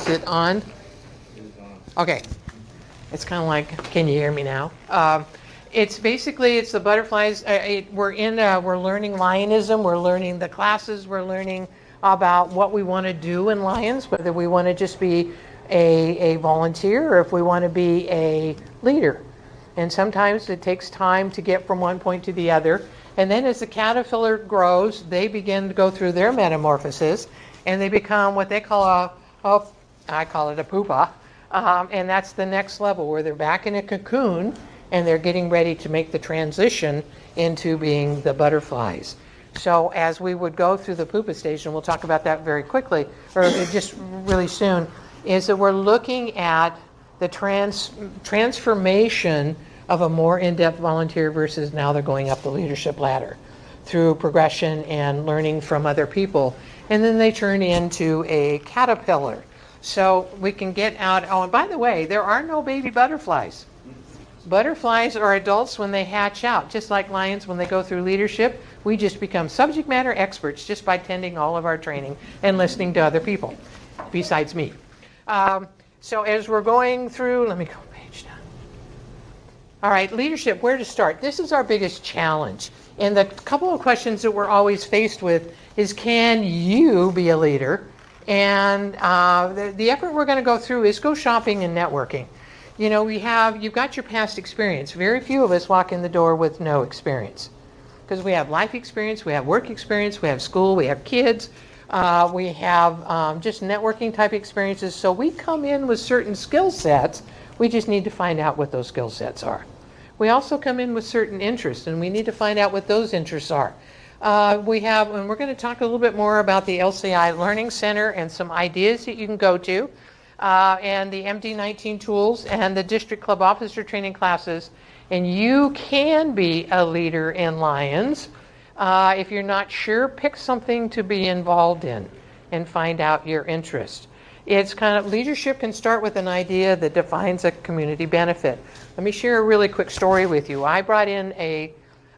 Is it on? Okay. It's kind of like, can you hear me now? It's basically, it's the butterflies. We're learning Lionism. We're learning the classes. We're learning about what we want to do in Lions, whether we want to just be a volunteer or if we want to be a leader. And sometimes it takes time to get from one point to the other. And then as the caterpillar grows, they begin to go through their metamorphosis, and they become what they call I call it a pupa. And that's the next level where they're back in a cocoon and they're getting ready to make the transition into being the butterflies. So as we would go through the pupa stage, and we'll talk about that very quickly, or just really soon, is that we're looking at the transformation of a more in-depth volunteer versus now they're going up the leadership ladder through progression and learning from other people. And then they turn into a caterpillar. So we can get out. Oh, and by the way, there are no baby butterflies. Butterflies are adults when they hatch out, just like lions when they go through leadership. We just become subject matter experts just by attending all of our training and listening to other people, besides me. So as we're going through, let me go page down. All right, leadership, where to start? This is our biggest challenge. And the couple of questions that we're always faced with is, can you be a leader? And the effort we're going to go through is go shopping and networking. You know, you've got your past experience. Very few of us walk in the door with no experience. Because we have life experience, we have work experience, we have school, we have kids, we have just networking type experiences. So we come in with certain skill sets. We just need to find out what those skill sets are. We also come in with certain interests, and we need to find out what those interests are. And we're going to talk a little bit more about the LCI Learning Center and some ideas that you can go to, and the MD19 tools and the District Club Officer Training classes. And you can be a leader in Lions. If you're not sure, pick something to be involved in and find out your interest. It's kind of, leadership can start with an idea that defines a community benefit. Let me share a really quick story with you. I brought in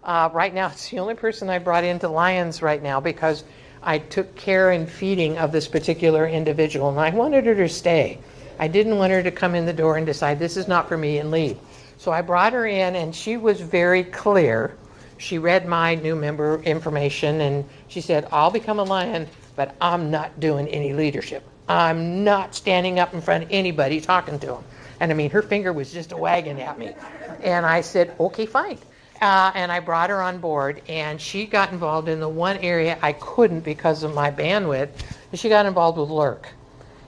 right now, it's the only person I brought into Lions right now because I took care and feeding of this particular individual, and I wanted her to stay. I didn't want her to come in the door and decide this is not for me and leave. So I brought her in, and she was very clear. She read my new member information, and she said, I'll become a Lion, but I'm not doing any leadership. I'm not standing up in front of anybody talking to them. And I mean, her finger was just a wagging at me. And I said, okay, fine. And I brought her on board, and she got involved in the one area I couldn't because of my bandwidth. And she got involved with LERC.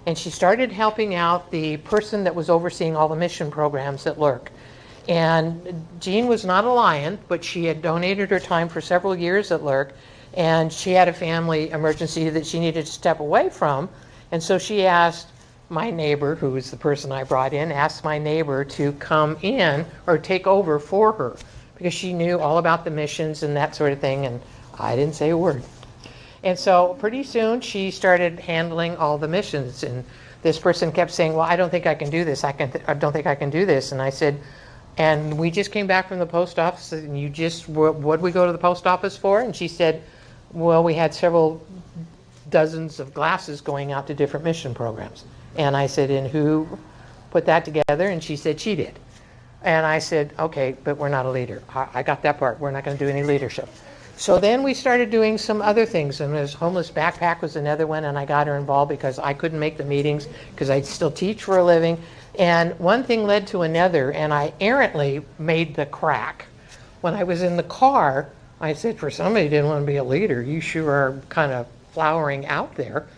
And she started helping out the person that was overseeing all the mission programs at LERC. And Jean was not a Lion, but she had donated her time for several years at LERC, and she had a family emergency that she needed to step away from. And so she asked my neighbor, who was the person I brought in, asked my neighbor to come in or take over for her because she knew all about the missions and that sort of thing, and I didn't say a word. And so pretty soon she started handling all the missions, and this person kept saying, well, I don't think I can do this. I don't think I can do this. And I said, and we just came back from the post office, and what'd we go to the post office for? And she said, well, we had several dozens of glasses going out to different mission programs. And I said, and who put that together? And she said, she did. And I said, okay, but we're not a leader. I got that part. We're not going to do any leadership. So then we started doing some other things. And this homeless backpack was another one, and I got her involved because I couldn't make the meetings because I still teach for a living. And one thing led to another, and I errantly made the crack. When I was in the car, I said, for somebody who didn't want to be a leader, you sure are kind of flowering out there.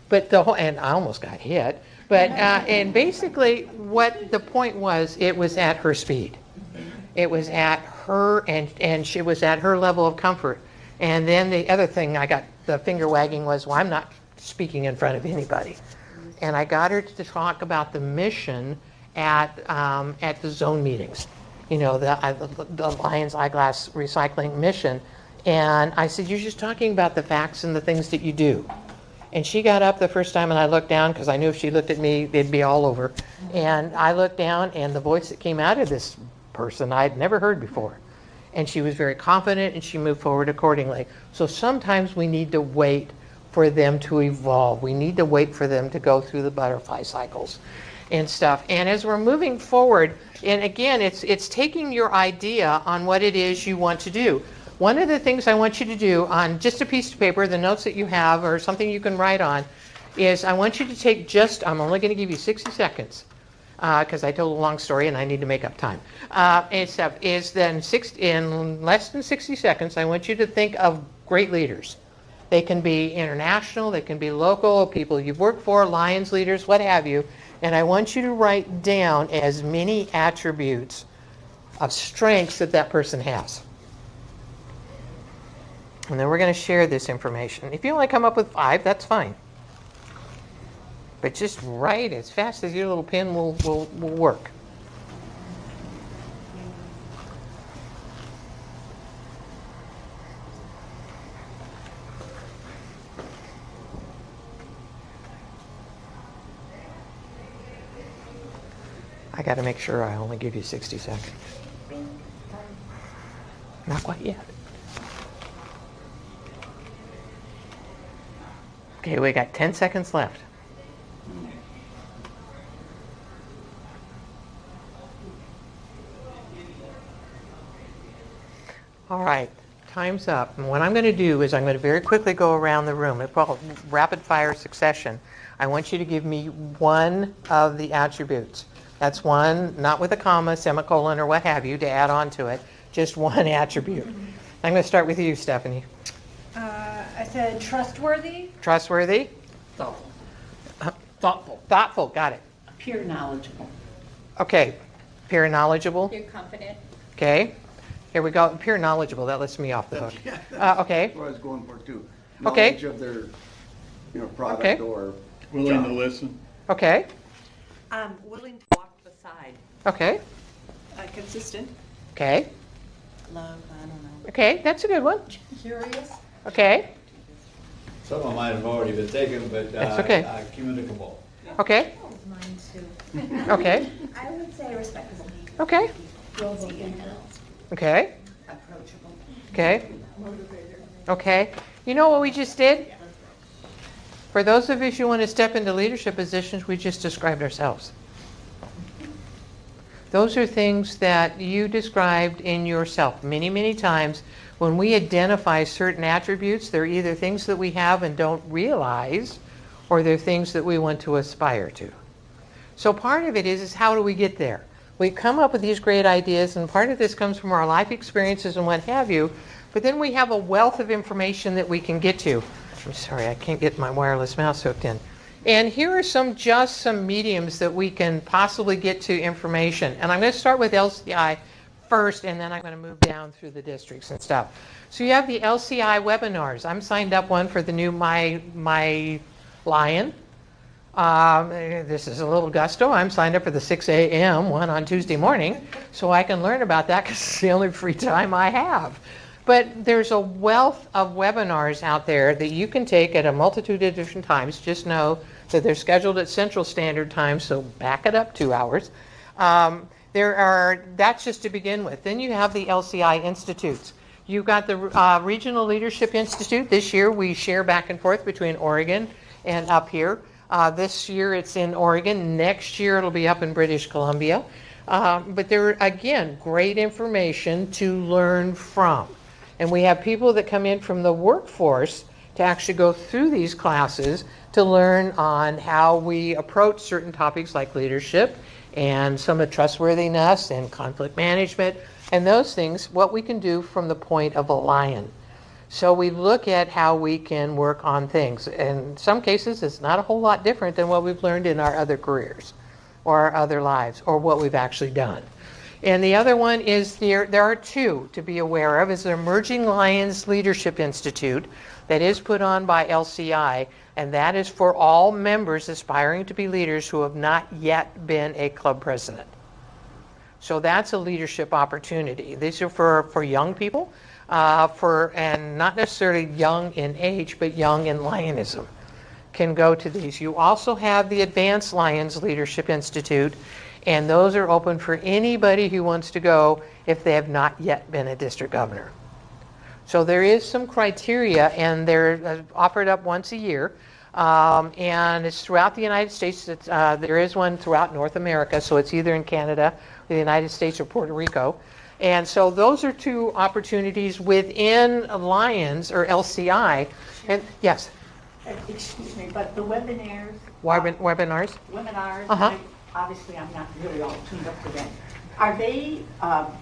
But and I almost got hit. But and basically what the point was, it was at her speed. It was at her, and she was at her level of comfort. And then the other thing I got the finger wagging was, well, I'm not speaking in front of anybody. And I got her to talk about the mission at the zone meetings, you know, the Lions Eyeglass Recycling mission. And I said, you're just talking about the facts and the things that you do. And she got up the first time, and I looked down because I knew if she looked at me, it'd be all over. And I looked down, and the voice that came out of this person I'd never heard before. And she was very confident, and she moved forward accordingly. So sometimes we need to wait for them to evolve. We need to wait for them to go through the butterfly cycles and stuff. And as we're moving forward, and again, it's taking your idea on what it is you want to do. One of the things I want you to do on just a piece of paper, the notes that you have or something you can write on, is I want you to take I'm only going to give you 60 seconds because I told a long story and I need to make up time. In less than 60 seconds, I want you to think of great leaders. They can be international, they can be local, people you've worked for, Lions leaders, what have you. And I want you to write down as many attributes of strengths that person has. And then we're going to share this information. If you only come up with 5, that's fine. But just write as fast as your little pen will work. I got to make sure I only give you 60 seconds. Not quite yet. Okay, we got 10 seconds left. All right, time's up. And what I'm going to do is I'm going to very quickly go around the room. It's called rapid fire succession. I want you to give me one of the attributes. That's one, not with a comma, semicolon, or what have you, to add on to it. Just one attribute. I'm going to start with you, Stephanie. I said trustworthy. Trustworthy. Thoughtful. Thoughtful. Thoughtful, got it. Appear knowledgeable. Okay. Appear knowledgeable. You're confident. Okay. Here we go. Appear knowledgeable. That lets me off the hook. Okay. What I was going for too. Okay. Knowledge of their, product Okay. or Willing job. to listen. Okay. Willing to walk beside. Okay. Consistent. Okay. Love, I don't know. Okay. That's a good one. Curious. Okay. Some of mine have already been taken, but That's okay. communicable. Okay. Mine too. Okay. I would say respectful. Okay. Okay. Approachable. Okay. Okay. You know what we just did? For those of us who want to step into leadership positions, we just described ourselves. Those are things that you described in yourself many, many times. When we identify certain attributes, they're either things that we have and don't realize, or they're things that we want to aspire to. So part of it is how do we get there? We come up with these great ideas, and part of this comes from our life experiences and what have you, but then we have a wealth of information that we can get to. I'm sorry, I can't get my wireless mouse hooked in. And here are some mediums that we can possibly get to information. And I'm going to start with LCI first, and then I'm going to move down through the districts and stuff. So you have the LCI webinars. I'm signed up one for the new My Lion. This is a little gusto. I'm signed up for the 6 a.m. one on Tuesday morning, so I can learn about that because it's the only free time I have. But there's a wealth of webinars out there that you can take at a multitude of different times. Just know that they're scheduled at Central Standard Time, so back it up 2 hours. That's just to begin with. Then you have the LCI Institutes. You've got the Regional Leadership Institute. This year we share back and forth between Oregon and up here. This year it's in Oregon. Next year it'll be up in British Columbia. But there, again, great information to learn from. And we have people that come in from the workforce to actually go through these classes to learn on how we approach certain topics like leadership and some of trustworthiness and conflict management and those things, what we can do from the point of a lion. So we look at how we can work on things. In some cases, it's not a whole lot different than what we've learned in our other careers or our other lives or what we've actually done. And the other one is there are two to be aware of, is the Emerging Lions Leadership Institute that is put on by LCI, and that is for all members aspiring to be leaders who have not yet been a club president. So that's a leadership opportunity. These are for young people, and not necessarily young in age, but young in Lionism can go to these. You also have the Advanced Lions Leadership Institute, and those are open for anybody who wants to go if they have not yet been a district governor. So there is some criteria, and they're offered up once a year. And it's throughout the United States. There is one throughout North America, so it's either in Canada, the United States, or Puerto Rico. And so those are two opportunities within Lions or LCI. And yes, Excuse me, but the webinars. webinars. Webinars, Uh-huh. obviously I'm not really all tuned up to them. Are they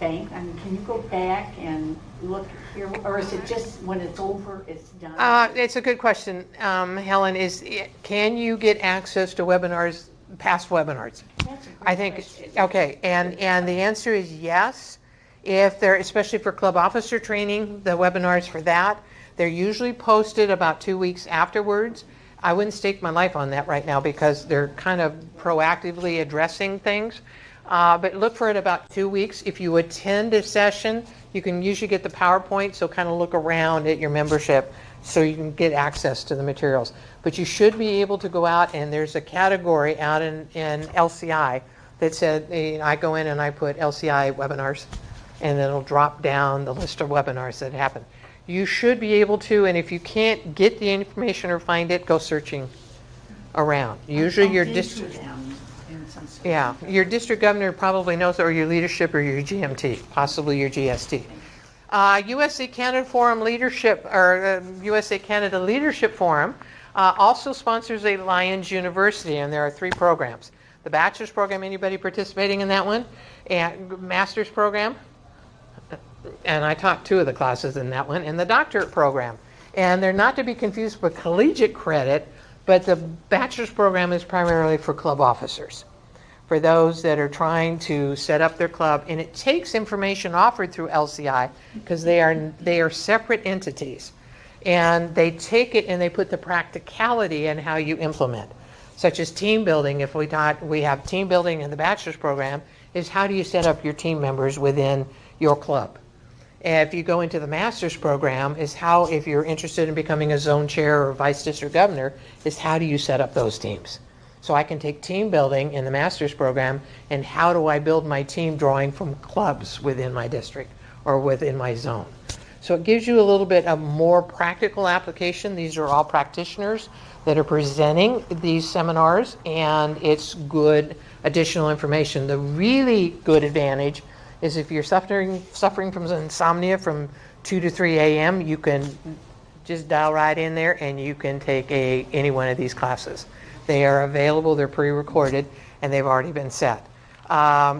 banked? I mean, can you go back and look here, or is it just when it's over, it's done? It's a good question, Helen. Can you get access to webinars, past webinars? That's a great I think, question. okay, and the answer is yes. If they're, especially for club officer training, the webinars for that, they're usually posted about 2 weeks afterwards. I wouldn't stake my life on that right now because they're kind of proactively addressing things. But look for it about 2 weeks. If you attend a session, you can usually get the PowerPoint, so kind of look around at your membership so you can get access to the materials. But you should be able to go out, and there's a category out in LCI that said, I go in and I put LCI webinars, and then it'll drop down the list of webinars that happen. You should be able to, and if you can't get the information or find it, go searching around. Usually your district, yeah, your district governor probably knows, or your leadership, or your GMT, possibly your GST. USA Canada Forum Leadership, or USA Canada Leadership Forum, also sponsors a Lions University, and there are 3 programs. The bachelor's program, anybody participating in that one? And master's program, and I taught 2 of the classes in that one, and the doctorate program. And they're not to be confused with collegiate credit, but the bachelor's program is primarily for club officers, for those that are trying to set up their club. And it takes information offered through LCI because they are separate entities. And they take it and they put the practicality in how you implement, such as team building. If we have team building in the bachelor's program, is how do you set up your team members within your club? If you go into the master's program, is how, if you're interested in becoming a zone chair or vice district governor, is how do you set up those teams? So I can take team building in the master's program, and how do I build my team drawing from clubs within my district or within my zone? So it gives you a little bit of more practical application. These are all practitioners that are presenting these seminars, and it's good additional information. The really good advantage is if you're suffering from insomnia from 2 to 3 a.m., you can just dial right in there and you can take any one of these classes. They are available, they're pre-recorded, and they've already been set.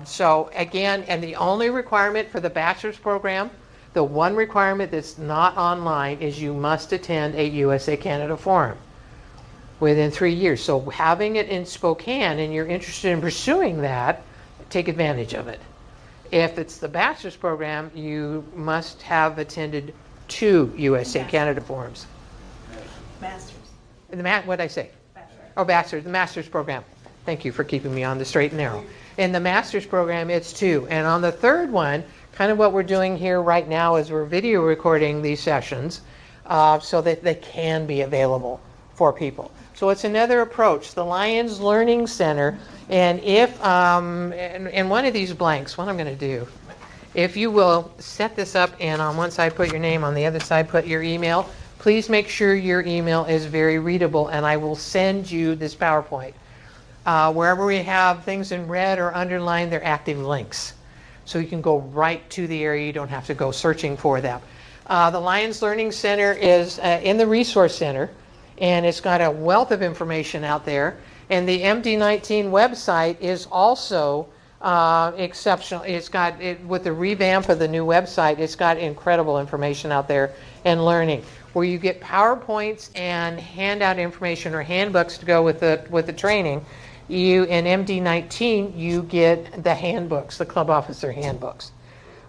So again, and the only requirement for the bachelor's program, the one requirement that's not online, is you must attend a USA Canada Forum within 3 years. So having it in Spokane and you're interested in pursuing that, take advantage of it. If it's the bachelor's program, you must have attended 2 USA Canada Forums. Masters. What did I say? Bachelor. Oh, bachelor's, the master's program. Thank you for keeping me on the straight and narrow. In the master's program, it's 2. And on the third one, kind of what we're doing here right now is we're video recording these sessions so that they can be available for people. So it's another approach. The Lions Learning Center, and if, and one of these blanks, what I'm going to do, if you will set this up and on one side put your name, on the other side put your email, please make sure your email is very readable, and I will send you this PowerPoint. Wherever we have things in red or underlined, they're active links. So you can go right to the area, you don't have to go searching for them. The Lions Learning Center is in the Resource Center, and it's got a wealth of information out there. And the MD19 website is also exceptional. It's got, with the revamp of the new website, it's got incredible information out there and learning, where you get PowerPoints and handout information or handbooks to go with the training. In MD19, you get the handbooks, the club officer handbooks.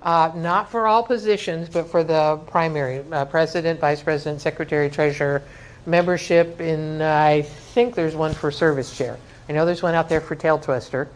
Not for all positions, but for the primary, president, vice president, secretary, treasurer, membership, and I think there's one for service chair. I know there's one out there for tail twister.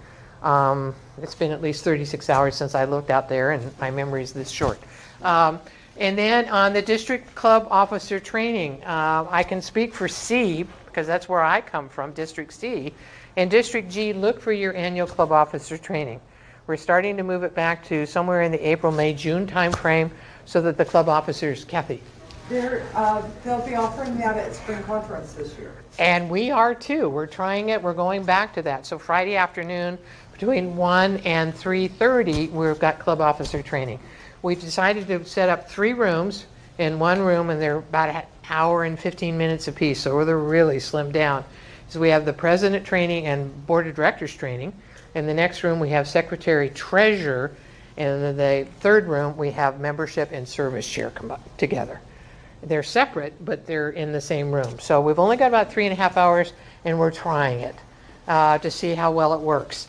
It's been at least 36 hours since I looked out there, and my memory is this short. And then on the district club officer training, I can speak for C, because that's where I come from, District C. And District G, look for your annual club officer training. We're starting to move it back to somewhere in the April, May, June timeframe. so that the club officers, Kathy, They'll be offering that at spring conference this year. and we are too. We're trying it. We're going back to that. So Friday afternoon between 1 and 3:30, we've got club officer training. We've decided to set up 3 rooms in one room, and they're about an hour and 15 minutes apiece, so they're really slimmed down. So we have the president training and board of directors training. In the next room, we have secretary treasurer, and in the third room, we have membership and service chair come up together. They're separate, but they're in the same room. So we've only got about 3.5 hours, and we're trying it to see how well it works.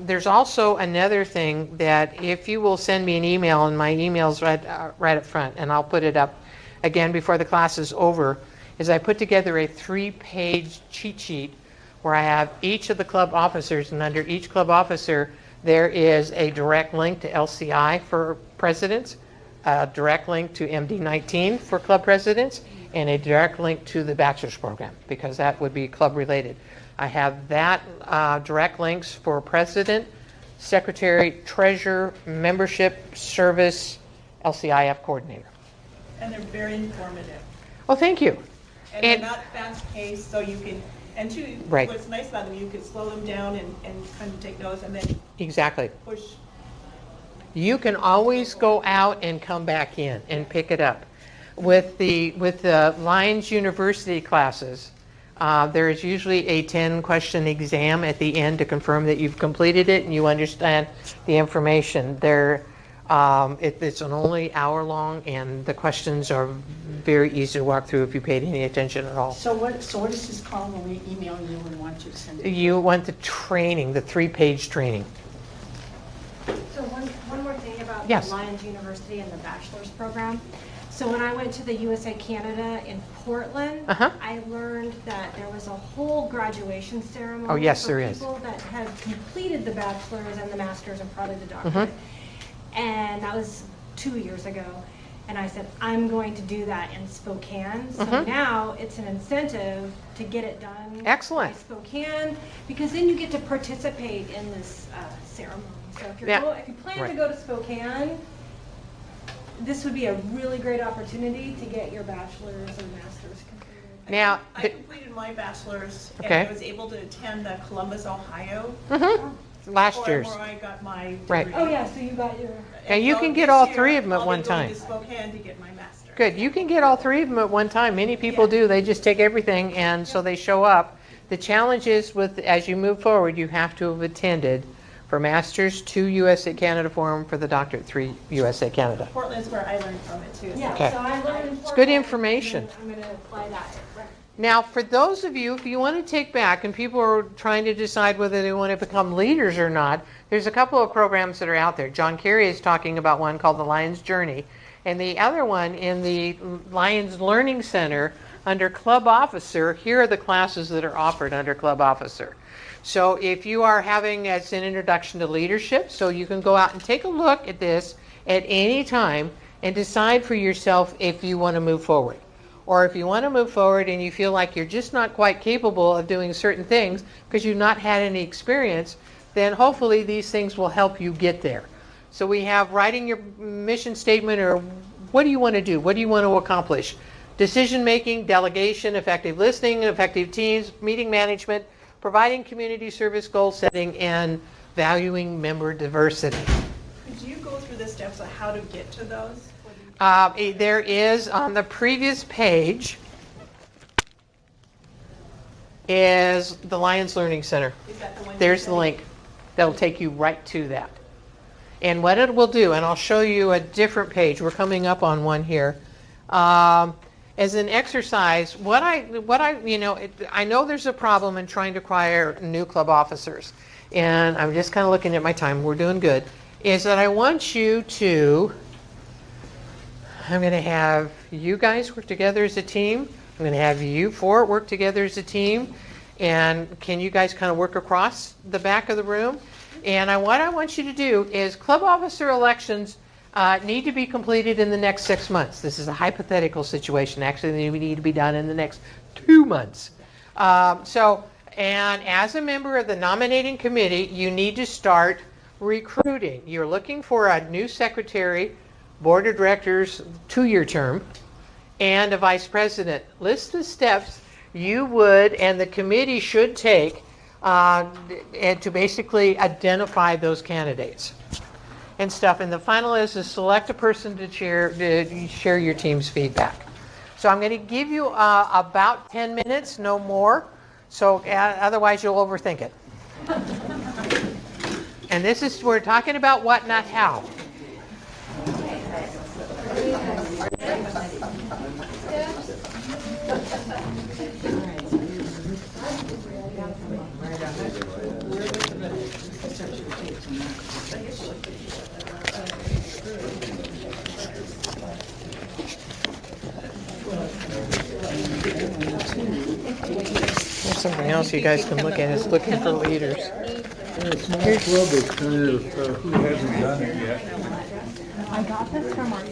There's also another thing that if you will send me an email, and my email's right up front, and I'll put it up again before the class is over, is I put together a 3-page cheat sheet where I have each of the club officers, and under each club officer, there is a direct link to LCI for presidents, a direct link to MD19 for club presidents, and a direct link to the bachelor's program, because that would be club related. I have that direct links for president, secretary, treasurer, membership, service, LCIF coordinator. And they're very informative. Oh, thank you. And they're not fast paced, so you can, and two, Right. what's nice about them, you can slow them down and kind of take notes and then Exactly. push. You can always go out and come back in and pick it up. With the Lions University classes, there is usually a 10-question exam at the end to confirm that you've completed it and you understand the information. It's an only hour long, and the questions are very easy to walk through if you paid any attention at all. So what is this called when we email you and want you to send it? You want the training, the 3-page training. So one more thing about Yes. Lions University and the bachelor's program. So when I went to the USA Canada in Portland, Uh-huh. I learned that there was a whole graduation ceremony. Oh, yes, for there is. people that had completed the bachelor's and the master's and probably the Mm-hmm. doctorate. And that was 2 years ago. And I said, I'm going to do that in Spokane. So Mhm. now it's an incentive to get it done. Excellent. By Spokane, because then you get to participate in this ceremony. So if Yeah. if you plan Right. to go to Spokane, this would be a really great opportunity to get your bachelor's or master's completed. Now, I completed my bachelor's and Okay. I was able to attend the Columbus, Ohio. last year's. Where I got my degree. Right. Oh, yeah, so you got your, And you so can get this all year, 3 of them at I'll one be going time. to Spokane to get my master's. Good. You can get all 3 of them at one time. Many people do. They just take everything, and so they show up. The challenge is as you move forward, you have to have attended for master's 2 USA Canada Forum, for the doctorate 3 USA Canada. Portland's where I learned from it too. So. yeah, Okay. so I learned in It's good Portland, information. and I'm going to apply that. Right. Now, for those of you, if you want to take back, and people are trying to decide whether they want to become leaders or not, there's a couple of programs that are out there. John Kerry is talking about one called the Lions Journey, and the other one in the Lions Learning Center under Club Officer. Here are the classes that are offered under Club Officer. So if you are having as an introduction to leadership, so you can go out and take a look at this at any time and decide for yourself if you want to move forward. Or if you want to move forward and you feel like you're just not quite capable of doing certain things because you've not had any experience, then hopefully these things will help you get there. So we have writing your mission statement, or what do you want to do? What do you want to accomplish? Decision making, delegation, effective listening, effective teams, meeting management, providing community service, goal setting, and valuing member diversity. Could you go through the steps of how to get to those? There is on the previous page is the Lions Learning Center. Is that the one? There's the link. That'll take you right to that. And what it will do, and I'll show you a different page. We're coming up on one here. As an exercise, I know there's a problem in trying to acquire new club officers, and I'm just kind of looking at my time. We're doing good. Is that I want you to. I'm going to have you guys work together as a team. I'm going to have you 4 work together as a team. And can you guys kind of work across the back of the room? And what I want you to do is club officer elections need to be completed in the next 6 months. This is a hypothetical situation. Actually, they need to be done in the next 2 months. And as a member of the nominating committee, you need to start recruiting. You're looking for a new secretary board of directors, 2-year term, and a vice president. List the steps you would and the committee should take and to basically identify those candidates and stuff. And the final is to select a person to share your team's feedback. So I'm going to give you about 10 minutes, no more. So otherwise you'll overthink it. And this is, we're talking about what, not how. There's something else you guys can look at. It's looking for leaders. It's more club is kind of who hasn't done it yet. I got this from our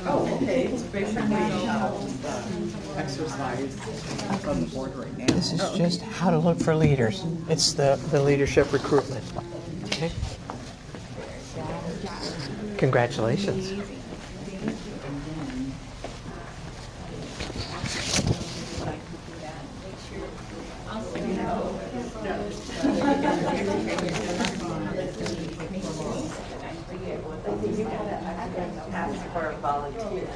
Oh, okay, it's basically exercise on the board right now. This is just how to look for leaders. It's the leadership recruitment. Okay. Congratulations. Ask for a volunteer.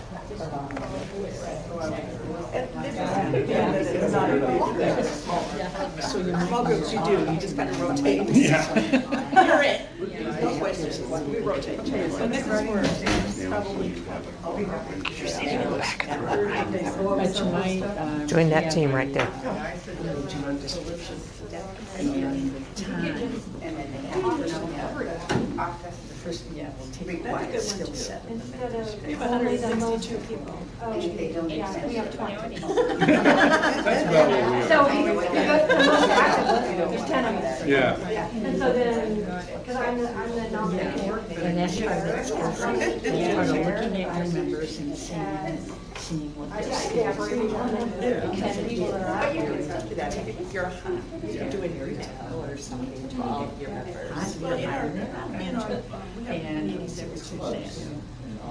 So your small groups, you do, you just kind of rotate. Yeah. You're it. No questions, we rotate. And this is where probably. You're sitting in the back of the room, right? Join that team right there. Instead of only the most two people. Oh, yeah, we have 20. That's about what we So are. the most active, there's 10 of us. Yeah. And so then, because I'm the nominating. And that's part of it. That's part of looking at your members and seeing what they're Yeah, for each one, and then people that are out here. If you're doing your retail or something to all of your members. and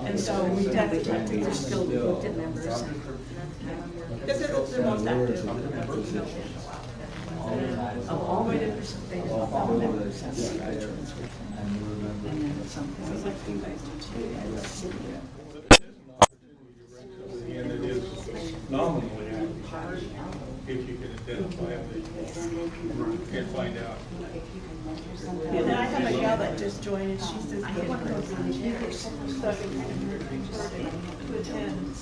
And so we tend to we're still looked at members and because they're most active. of all the members, of all the members, that's the veterans with them. And then something like you guys do too, as a city. And it is nominally hard if you can identify them and find out. And then I have a gal that just joined and she says, I want to go volunteers. So I've been kind of interested to attend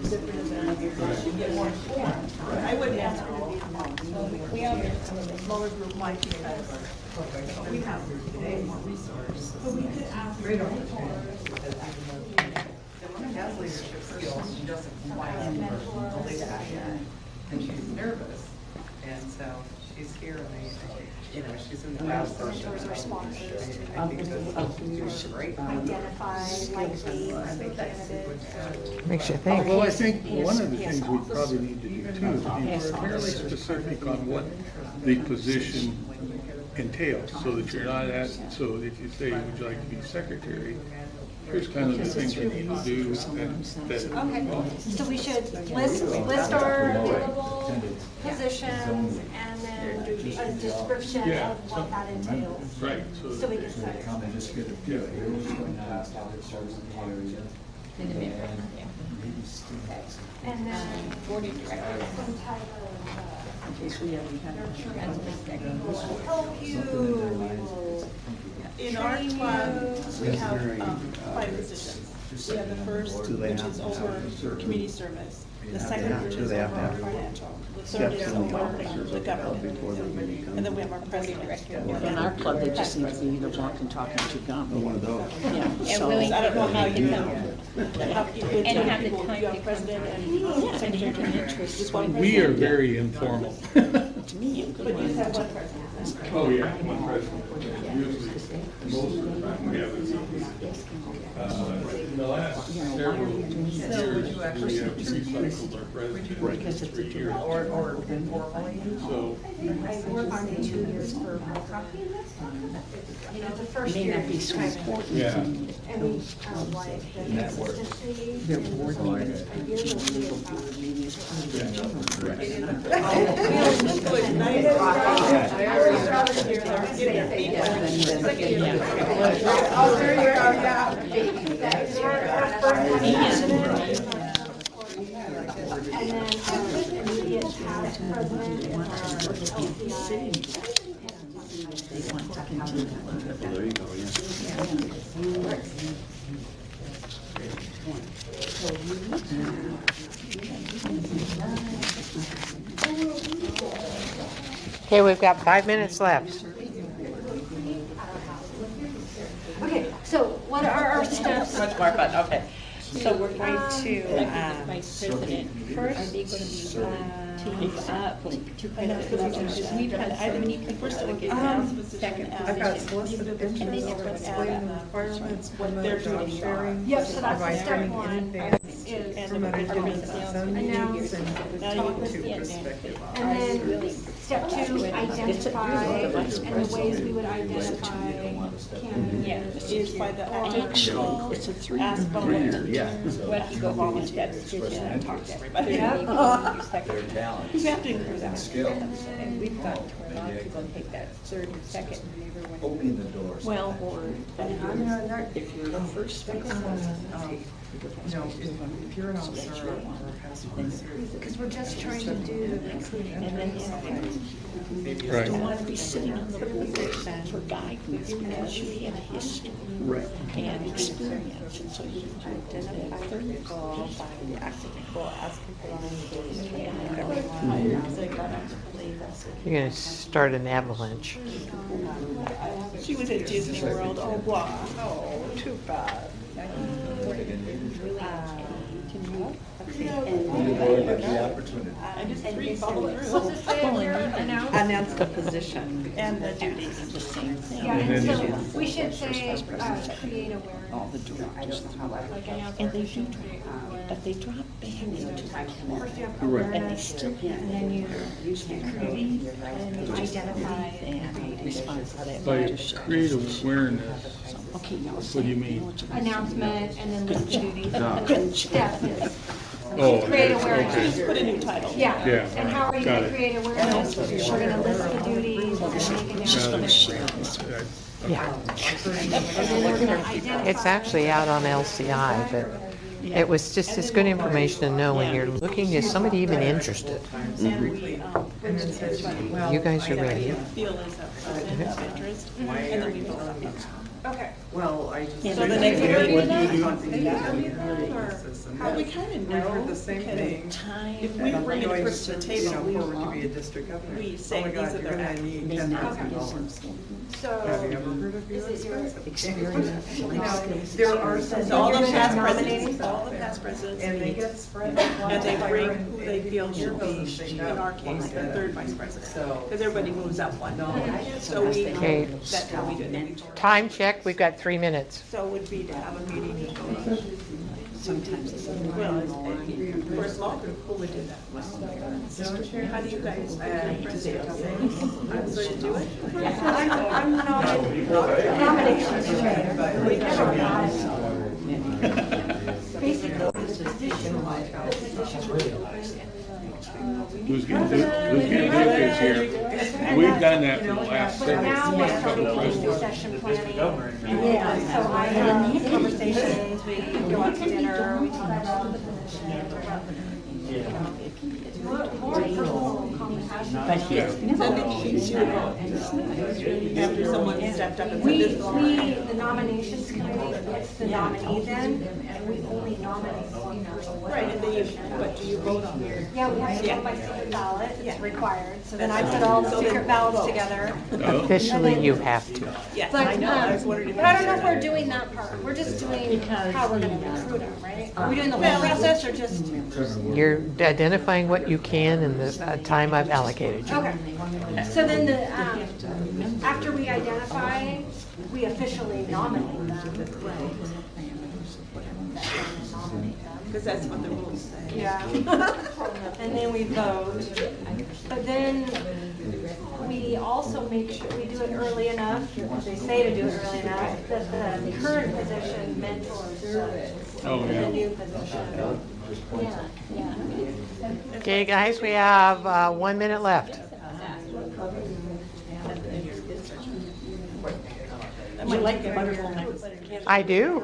different events. She get more informed. I wouldn't ask her to be involved. So we have a smaller group like because we have more resources. But we could ask her. The woman has leadership skills, she doesn't want to lead and she's nervous. And so she's here and she's in the last Mentors or sponsors to I think this is great. identify likely candidates. Makes you think. Well, I think one of the things we probably need to do too is be fairly specific on what the position entails, so that you're not asked, so if you say, would you like to be secretary, here's kind of the things you need to do that Okay, so we should list our available positions and then a description Yeah. of what that entails. right, So we can set it. yeah. And then some type of In case we haven't had help you, we will In our club, we have 5 positions. We have the first, which is over community service. The second, which is over financial. The third is over the government. And then we have our president. in our club, they just need to be either walking, talking, to gum. One of those. Yeah, so, I don't know how you know. And have the time You have to president and and secretary. interest. Just one We are president. very informal. to me, I'm good. But you said one person. Oh, yeah, one president. Usually, most of the time, we have it. In the last several years, we have recycled our president in 3 years. Or informally. So, I work on it 2 years for my company. You know, the first year. is kind of- yeah. And we, like, the consistency. and the year will be And then immediate past president and our LCI. There you go, yeah. Okay, we've got 5 minutes left. Okay, so what are our steps? Much more fun, okay. So we're going to, Vice President first. Teams up. Because we've had, first delegate, second I've got position. solicited And then interest, you're I've going got to explaining the add requirements, what when their the job duties sharing. Yep, so that's provide step training in one. advance, Is from an academic announce, to perspective. and then step two, identify, and the ways we would identify candidates. is by the actual, it's a asphalt. Yeah. What you go home and statistician and talk to everybody. Yep. Their talent. You have to include that. Skill. And we've got a lot of people take that third and second. Opening the doors. Well, or if you're the first. No, if you're an officer or a past officer. Because we're just trying to do the recruiting. And then Right. don't want to be sitting on the board for guidance because you have history and experience. And so you identify clinical, practical, ask people You're going to start an avalanche. She was at Disney World. Oh, wow. Oh, too bad. I just three follow through. What's it say in there? Announce the position and the duties. The same thing. Yeah, and so we should say, create awareness. All the directors. Like announce And our they mission, do create drop, awareness. but they drop back into First you have Right. and they awareness, still have. and then you create, and then you identify. And responsibility. By create awareness, Okay, now. what do you mean? Announcement, and then list the duties. Step is Oh, create okay, awareness. Put a new title. Yeah, Yeah. and how are you Got gonna it. create awareness? We're gonna list the duties, we're gonna make announcements, Yeah. and then we're gonna identify. It's actually out on LCI, but it was just, it's good information to know when you're looking, is somebody even interested? You guys are ready. Feel is a person of interest, and then we vote on it. Okay. Well, I just. So the next area What do you then? do on the Well, we kind of know. We've heard the same because thing. Time. If we I'm bring a going, person to the you know, table, forward to be a district governor. we say Oh my these God, are you're their gonna need $10,000. So. Have you ever heard of your Experience. Now, there are some. So all the You're past gonna presidents, nominate? all the past presidents, And they get spread. and they bring who they feel should be, in our case, the third vice president. Because everybody moves up one. So we, Okay. that's how we do it. Time check, we've got 3 minutes. So it would be to have a meeting to go. Sometimes it's, well, for a small group, who would do that? How do you guys, I'm going to do it? I'm nominations committee. We never got basically this position Who's getting duplicate here? We've done that for the last but now we're couple starting to do presidents. session planning. Yeah, so I have conversations, we go out to dinner, we talk about the more personal conversations. After someone stepped up and said We, this. the nominations committee, it's the nominee then, and we only nominate one person. Right, and then but do you vote on it? Yeah, we have to go by secret ballot, it's required, so then I put all the secret ballots together. Officially, you have to. Yes, But, I know, I was wondering if. but I don't know if we're doing that part, we're just doing how we're gonna recruit them, right? Are we doing the whole process or just? You're identifying what you can in the time I've allocated you. Okay, so then after we identify, we officially nominate them. Because that's what the rules say. Yeah. And then we vote. But then we also make sure we do it early enough, they say to do it early enough, that the current position mentors the new position. Yeah. Okay, guys, we have 1 minute left. I like the butterfly necklace. I do.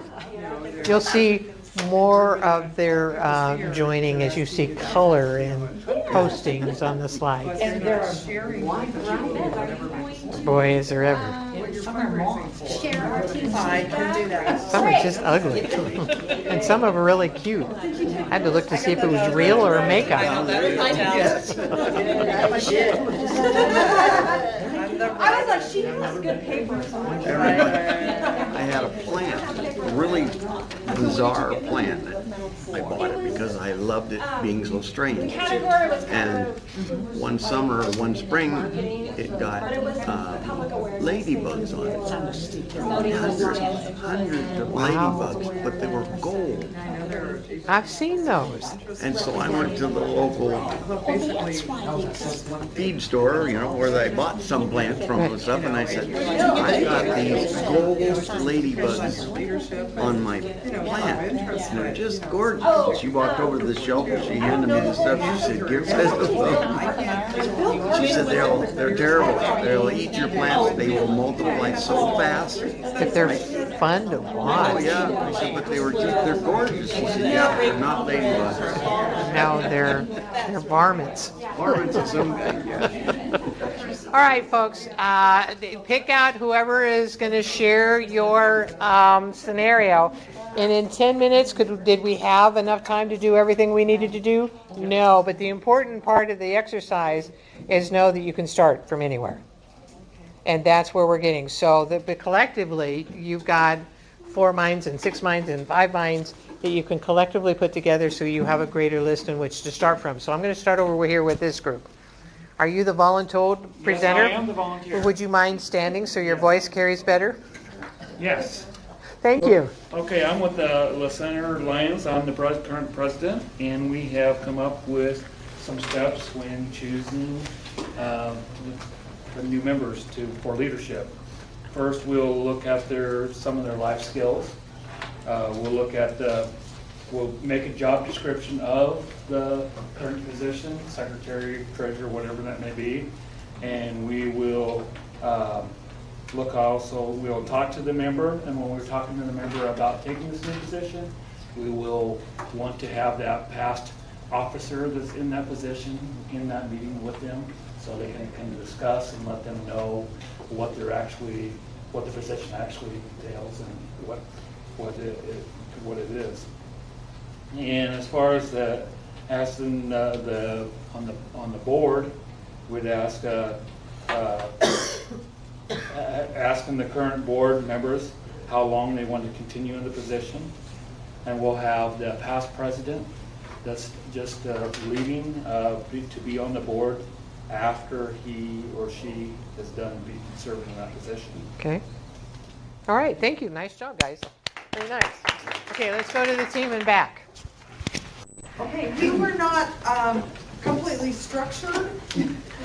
You'll see more of their joining as you see color and postings on the slides. And there are Boy, is there ever. Share our team's I can do that. Some are just ugly. And some of them are really cute. I had to look to see if it was real or makeup. I was like, she has good paper, so I'm I had a plant, a really bizarre plant. I bought it because I loved it being so strange. category was And one summer, one spring, it got ladybugs on it. Hundreds of ladybugs, but they were gold. I've seen those. And so I went to the local feed store, you know, where I bought some plants from and stuff, and I said, I got these gold ladybugs on my plant, and they're just gorgeous. And she walked over to the shelf, and she handed me the stuff, she said, get rid of them. She said, they're terrible, they'll eat your plants, they will multiply so fast. If they're fun to Oh, watch. yeah, I said, but they're gorgeous. She said, yeah, they're not ladybugs. No, they're varmints. Varmints of some kind, yeah. All right, folks, pick out whoever is going to share your scenario. And in 10 minutes, did we have enough time to do everything we needed to do? No, but the important part of the exercise is know that you can start from anywhere. And that's where we're getting. So but collectively, you've got 4 minds and 6 minds and 5 minds that you can collectively put together so you have a greater list in which to start from. So I'm going to start over here with this group. Are you the voluntold presenter? Yes, I am the volunteer. Would you mind standing so your voice carries better? Yes. Thank you. Okay, I'm with the Senator Lyons. I'm the current president, and we have come up with some steps when choosing the new members for leadership. First, we'll look at some of their life skills. We'll make a job description of the current position, secretary, treasurer, whatever that may be, and we will we'll talk to the member, and when we're talking to the member about taking this new position, we will want to have that past officer that's in that position in that meeting with them, so they can discuss and let them know what the position actually entails and what it is. And as far as asking on the board, we'd ask asking the current board members how long they want to continue in the position, and we'll have the past president that's just leaving to be on the board after he or she is done serving in that position. Okay. All right. Thank you. Nice job, guys. Very nice. Okay, let's go to the team and back. Okay, we were not completely structured,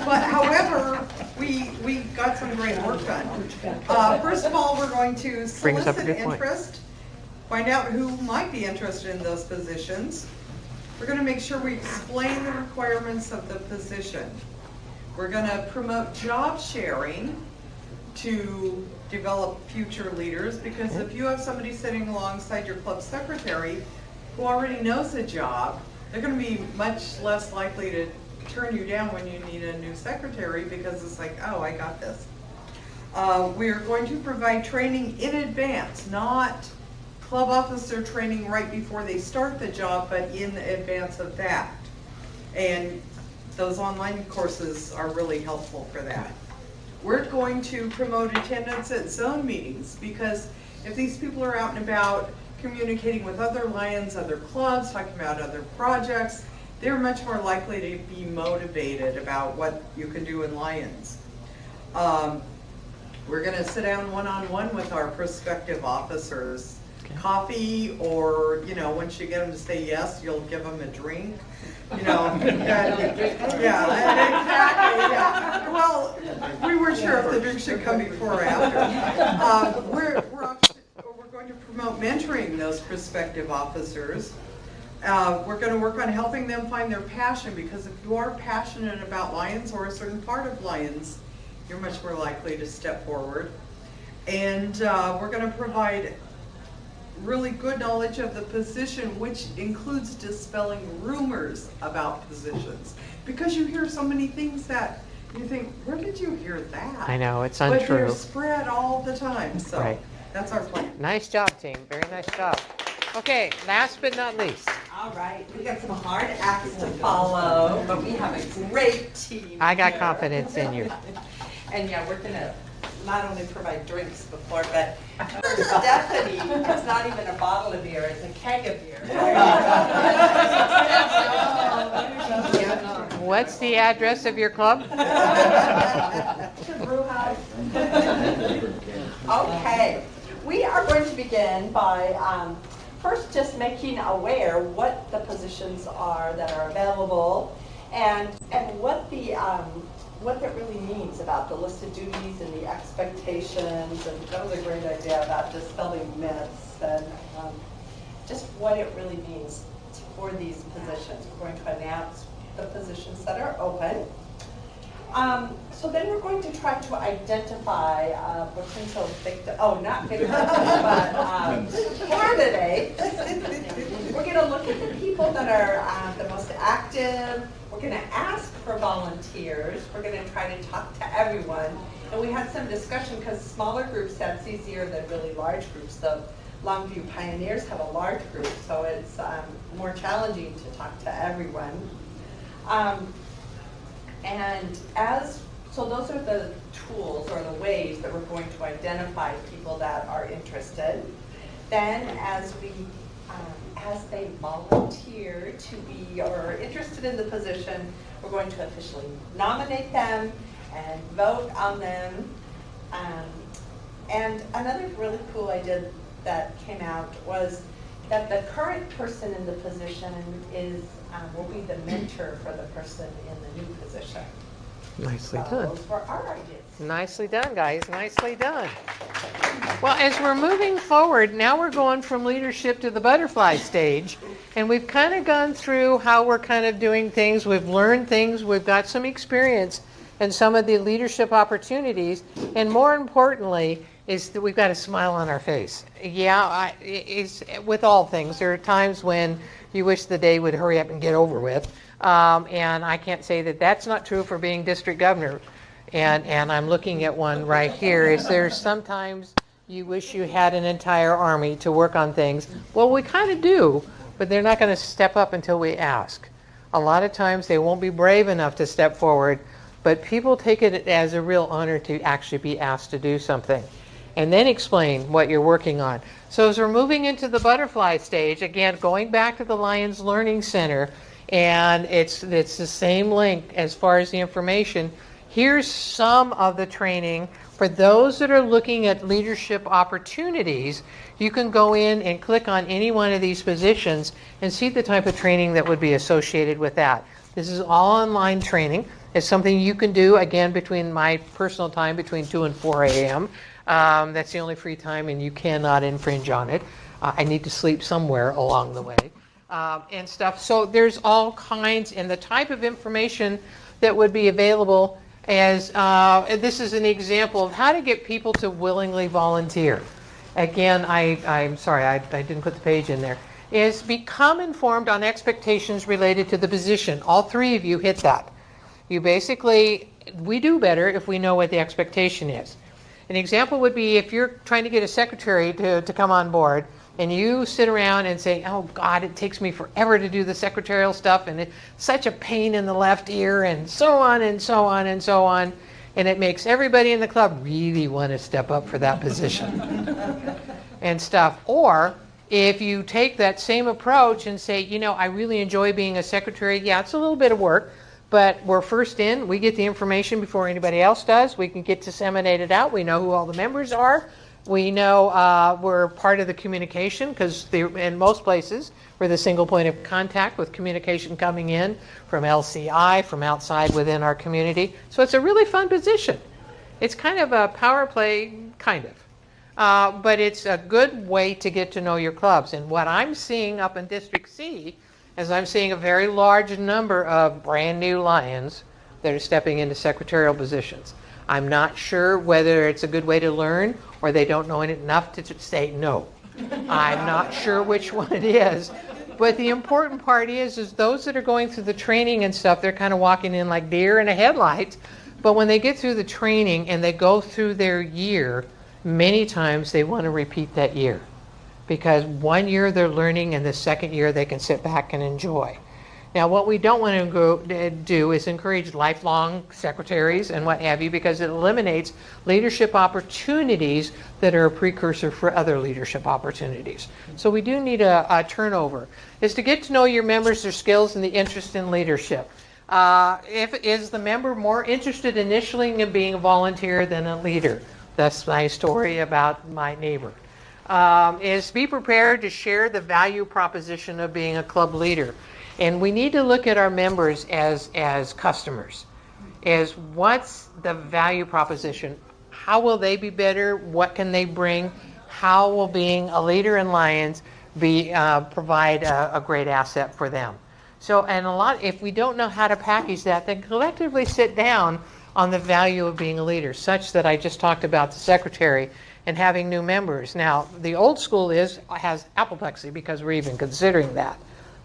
but however, we got some great work done. First of all, we're going to Brings up a solicit good point. interest, find out who might be interested in those positions. We're going to make sure we explain the requirements of the position. We're going to promote job sharing to develop future leaders, because if you have somebody sitting alongside your club secretary who already knows the job, they're going to be much less likely to turn you down when you need a new secretary, because it's like, oh, I got this. We are going to provide training in advance, not club officer training right before they start the job, but in advance of that. And those online courses are really helpful for that. We're going to promote attendance at zone meetings, because if these people are out and about communicating with other Lions, other clubs, talking about other projects, they're much more likely to be motivated about what you can do in Lions. We're going to sit down one-on-one with our prospective officers. Coffee, or, you know, once you get them to say yes, you'll give them a drink. You know, exactly, yeah. Well, we weren't sure if the drink should come before or after. We're going to promote mentoring those prospective officers. We're going to work on helping them find their passion, because if you are passionate about Lions or a certain part of Lions, you're much more likely to step forward. And we're going to provide really good knowledge of the position, which includes dispelling rumors about positions. Because you hear so many things that you think, where did you hear that? I know, it's But untrue. they're spread all the time, so Right. that's our plan. Nice job, team. Very nice job. Okay, last but not least. All right, we got some hard acts to follow, but we have a great team. I got here. confidence in you. And yeah, we're gonna not only provide drinks before, but for Stephanie, it's not even a bottle of beer, it's a keg of beer. What's the address of your club? Okay, we are going to begin by first just making aware what the positions are that are available, and what that really means about the list of duties and the expectations. And that was a great idea about dispelling myths and just what it really means for these positions. We're going to announce the positions that are open. So then we're going to try to identify potential victims, not victims, but candidates. We're going to look at the people that are the most active. We're going to ask for volunteers. We're going to try to talk to everyone. And we had some discussion, because smaller groups, that's easier than really large groups. The Longview Pioneers have a large group, so it's more challenging to talk to everyone. So those are the tools or the ways that we're going to identify people that are interested. Then as they volunteer to be or are interested in the position, we're going to officially nominate them and vote on them. And another really cool idea that came out was that the current person in the position will be the mentor for the person in the new position. Nicely So done. those were our ideas. Nicely done, guys. Nicely done. Well, as we're moving forward, now we're going from leadership to the butterfly stage. And we've kind of gone through how we're kind of doing things. We've learned things. We've got some experience in some of the leadership opportunities. And more importantly, is that we've got a smile on our face. Yeah, it's with all things. There are times when you wish the day would hurry up and get over with. And I can't say that that's not true for being district governor. And I'm looking at one right here. Is there sometimes you wish you had an entire army to work on things? Well, we kind of do, but they're not going to step up until we ask. A lot of times they won't be brave enough to step forward, but people take it as a real honor to actually be asked to do something. And then explain what you're working on. So as we're moving into the butterfly stage, again, going back to the Lions Learning Center, and it's the same link as far as the information. Here's some of the training for those that are looking at leadership opportunities. You can go in and click on any one of these positions and see the type of training that would be associated with that. This is all online training. It's something you can do, again, between my personal time, between 2 and 4 a.m. That's the only free time, and you cannot infringe on it. I need to sleep somewhere along the way. And stuff. So there's all kinds, and the type of information that would be available as, this is an example of how to get people to willingly volunteer. Again, I'm sorry, I didn't put the page in there. Is become informed on expectations related to the position. All three of you hit that. You basically, we do better if we know what the expectation is. An example would be if you're trying to get a secretary to come on board, and you sit around and say, oh God, it takes me forever to do the secretarial stuff, and it's such a pain in the left ear, and so on and so on and so on, and it makes everybody in the club really want to step up for that position and stuff. Or if you take that same approach and say, you know, I really enjoy being a secretary. Yeah, it's a little bit of work, but we're first in. We get the information before anybody else does. We can get disseminated out. We know who all the members are. We know we're part of the communication, because in most places we're the single point of contact with communication coming in from LCI, from outside within our community. So it's a really fun position. It's kind of a power play, kind of. But it's a good way to get to know your clubs. And what I'm seeing up in District C is I'm seeing a very large number of brand new Lions that are stepping into secretarial positions. I'm not sure whether it's a good way to learn or they don't know enough to say no. I'm not sure which one it is. But the important part is those that are going through the training and stuff, they're kind of walking in like deer in a headlights. But when they get through the training and they go through their year, many times they want to repeat that year. Because 1 year they're learning, and the second year they can sit back and enjoy. Now, what we don't want to do is encourage lifelong secretaries and what have you, because it eliminates leadership opportunities that are a precursor for other leadership opportunities. So we do need a turnover. Is to get to know your members, their skills, and the interest in leadership. Is the member more interested initially in being a volunteer than a leader? That's my story about my neighbor. Is be prepared to share the value proposition of being a club leader. And we need to look at our members as customers. As what's the value proposition? How will they be better? What can they bring? How will being a leader in Lions provide a great asset for them? So, and if we don't know how to package that, then collectively sit down on the value of being a leader, such that I just talked about the secretary and having new members. Now, the old school has apoplexy because we're even considering that.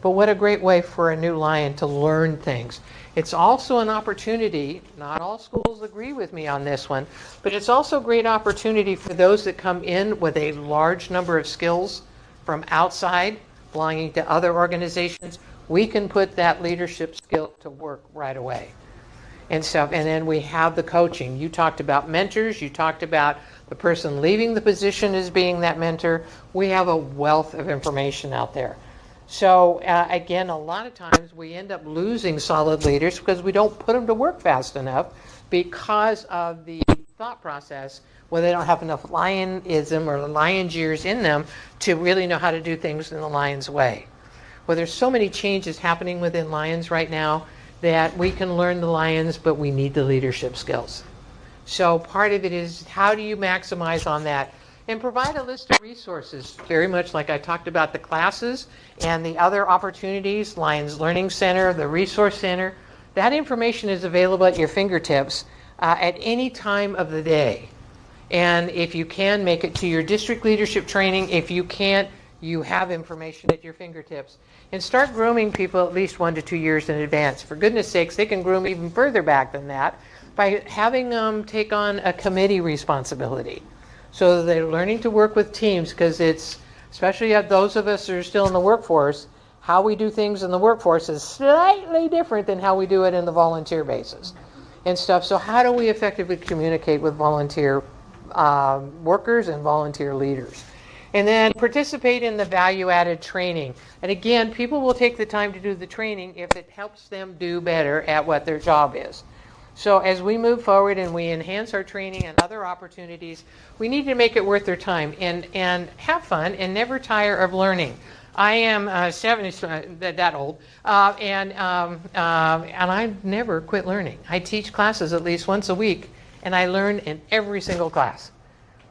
But what a great way for a new Lion to learn things. It's also an opportunity, not all schools agree with me on this one, but it's also a great opportunity for those that come in with a large number of skills from outside, belonging to other organizations. We can put that leadership skill to work right away. And then we have the coaching. You talked about mentors. You talked about the person leaving the position as being that mentor. We have a wealth of information out there. So again, a lot of times we end up losing solid leaders because we don't put them to work fast enough because of the thought process where they don't have enough Lionism or Lions years in them to really know how to do things in the Lions way. Well, there's so many changes happening within Lions right now that we can learn the Lions, but we need the leadership skills. So part of it is, how do you maximize on that? And provide a list of resources, very much like I talked about the classes and the other opportunities, Lions Learning Center, the Resource Center. That information is available at your fingertips at any time of the day. And if you can, make it to your district leadership training. If you can't, you have information at your fingertips. And start grooming people at least 1 to 2 years in advance. For goodness sakes, they can groom even further back than that by having them take on a committee responsibility. So they're learning to work with teams, because it's, especially at those of us who are still in the workforce, how we do things in the workforce is slightly different than how we do it in the volunteer basis and stuff. So how do we effectively communicate with volunteer workers and volunteer leaders? And then participate in the value-added training. And again, people will take the time to do the training if it helps them do better at what their job is. So as we move forward and we enhance our training and other opportunities, we need to make it worth their time and have fun and never tire of learning. I am 70, that old, and I never quit learning. I teach classes at least once a week, and I learn in every single class,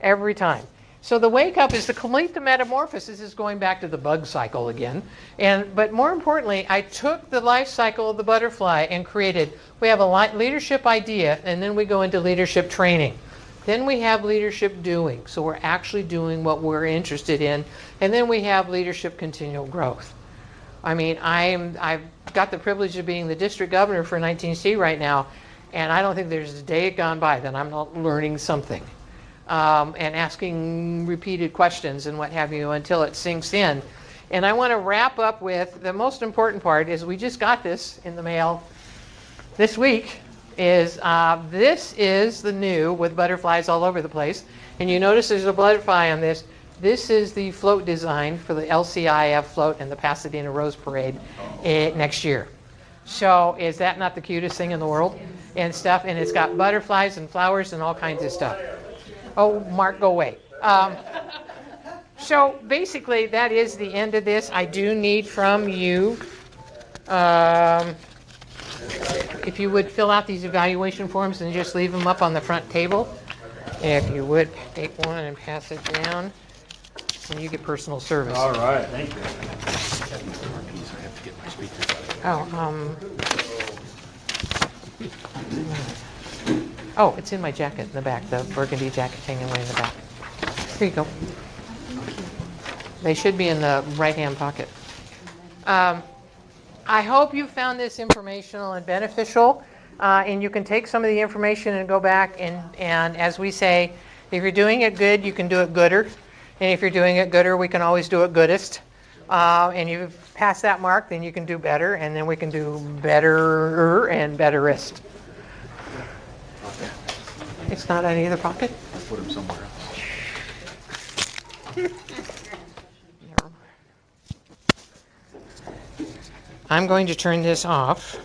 every time. So the wake up is to complete the metamorphosis, is going back to the bug cycle again. But more importantly, I took the life cycle of the butterfly and created, we have a leadership idea, and then we go into leadership training. Then we have leadership doing. So we're actually doing what we're interested in. And then we have leadership continual growth. I mean, I've got the privilege of being the district governor for 19C right now, and I don't think there's a day gone by that I'm not learning something. and asking repeated questions and what have you until it sinks in. And I want to wrap up with the most important part is we just got this in the mail this week. This is the new with butterflies all over the place. And you notice there's a butterfly on this. This is the float design for the LCIF float and the Pasadena Rose Parade next year. So is that not the cutest thing in the world and stuff? And it's got butterflies and flowers and all kinds of stuff. Oh, Mark, go away. So basically, that is the end of this. I do need from you, if you would fill out these evaluation forms and just leave them up on the front table. If you would, take one and pass it down, and you get personal service. All right, thank you. Oh, it's in my jacket in the back, the burgundy jacket hanging way in the back. Here you go. They should be in the right-hand pocket. I hope you found this informational and beneficial, and you can take some of the information and go back and as we say, if you're doing it good, you can do it gooder. And if you're doing it gooder, we can always do it goodest. And you pass that mark, then you can do better, and then we can do better and betterest. It's not in either pocket? Put them somewhere else. I'm going to turn this off.